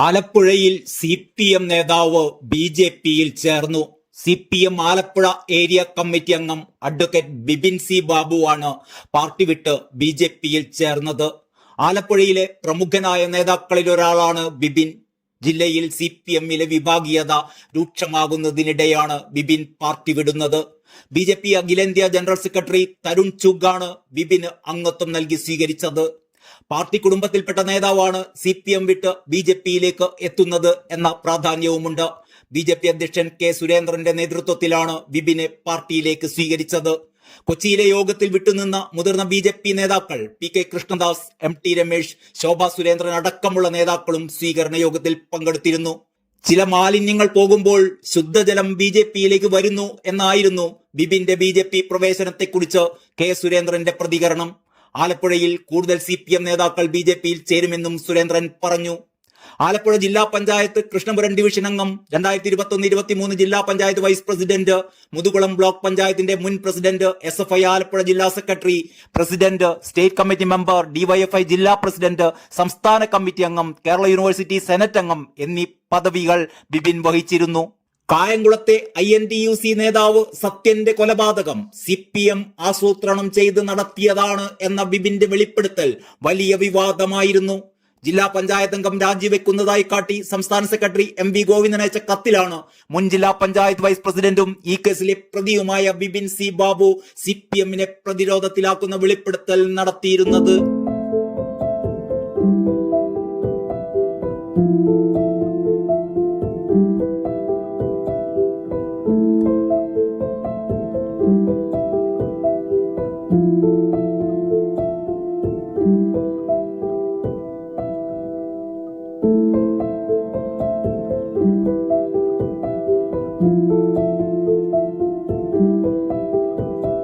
ആലപ്പുഴയിൽ CPM നേതാവ് BJPയിൽ ചേർന്നു. CPM ആലപ്പുഴ ഏരിയ കമ്മിറ്റി അംഗം അഡ്വക്കേറ്റ് ബിബിൻ സി ബാബുവാണ് പാർട്ടി വിട്ട് BJPയിൽ ചേർന്നത്. ആലപ്പുഴയിലെ പ്രമുഖനായ നേതാക്കളിൽ ഒരാളാണ് ബിബിൻ. ജില്ലയിൽ CPMലെ വിഭാഗീയത രൂക്ഷമാകുന്നതിനിടെയാണ് ബിബിൻ പാർട്ടി വിടുന്നത്. BJP അഖിലേന്ത്യാ ജനറൽ സെക്രട്ടറി തരുൺ ചുഗാണ് ബിബിന് അംഗത്വം നൽകി സ്വീകരിച്ചത്. പാർട്ടി കുടുംബത്തിൽപ്പെട്ട നേതാവാണ് CPM വിട്ട് BJPയിലേക്ക് എത്തുന്നത് എന്ന പ്രാധാന്യവുമുണ്ട്. BJP അധ്യക്ഷൻ K സുരേന്ദ്രന്റെ നേതൃത്വത്തിലാണ് ബിബിനെ പാർട്ടിയിലേക്ക് സ്വീകരിച്ചത്. കൊച്ചിയിലെ യോഗത്തിൽ വിട്ടുനിന്ന മുതിർന്ന BJP നേതാക്കൾ PK കൃഷ്ണദാസ്, MT രമേശ്, ശോഭാ സുരേന്ദ്രൻ അടക്കമുള്ള നേതാക്കളും സ്വീകരണ യോഗത്തിൽ പങ്കെടുത്തിരുന്നു. ചില മാലിന്യങ്ങൾ പോകുമ്പോൾ ശുദ്ധജലം BJPയിലേക്ക് വരുന്നു എന്നായിരുന്നു ബിബിന്റെ BJP പ്രവേശനത്തെക്കുറിച്ച് K സുരേന്ദ്രന്റെ പ്രതികരണം. ആലപ്പുഴയിൽ കൂടുതൽ CPM നേതാക്കൾ BJPയിൽ ചേരുമെന്നും സുരേന്ദ്രൻ പറഞ്ഞു. ആലപ്പുഴ ജില്ലാ പഞ്ചായത്ത് കൃഷ്ണപുരം ഡിവിഷൻ അംഗം, 2021-23 ജില്ലാ panchayat vice president, Muthukulam block പഞ്ചായത്തിന്റെ മുൻ പ്രസിഡന്റ്, SFI ആലപ്പുഴ ജില്ലാ secretary, president, state committee member, DYFI ജില്ലാ പ്രസിഡന്റ്, സംസ്ഥാന കമ്മിറ്റി അംഗം, കേരള യൂണിവേഴ്സിറ്റി സെനറ്റ് അംഗം എന്നീ പദവികൾ ബിബിൻ വഹിച്ചിരുന്നു. കായംകുളത്തെ INTUC നേതാവ് സത്യന്റെ കൊലപാതകം CPM ആസൂത്രണം ചെയ്ത് നടത്തിയതാണ് എന്ന ബിബിന്റെ വെളിപ്പെടുത്തൽ വലിയ വിവാദമായിരുന്നു. ജില്ലാ പഞ്ചായത്ത് അംഗം രാജിവെക്കുന്നതായി കാട്ടി സംസ്ഥാന സെക്രട്ടറി MV ഗോവിന്ദൻ അയച്ച കത്തിലാണ് മുൻ ജില്ലാ പഞ്ചായത്ത് വൈസ് പ്രസിഡന്റും ഈ കേസിലെ പ്രതിയുമായ ബിബിൻ സി ബാബു CPMനെ പ്രതിരോധത്തിലാക്കുന്ന വെളിപ്പെടുത്തൽ നടത്തിയിരുന്നത്.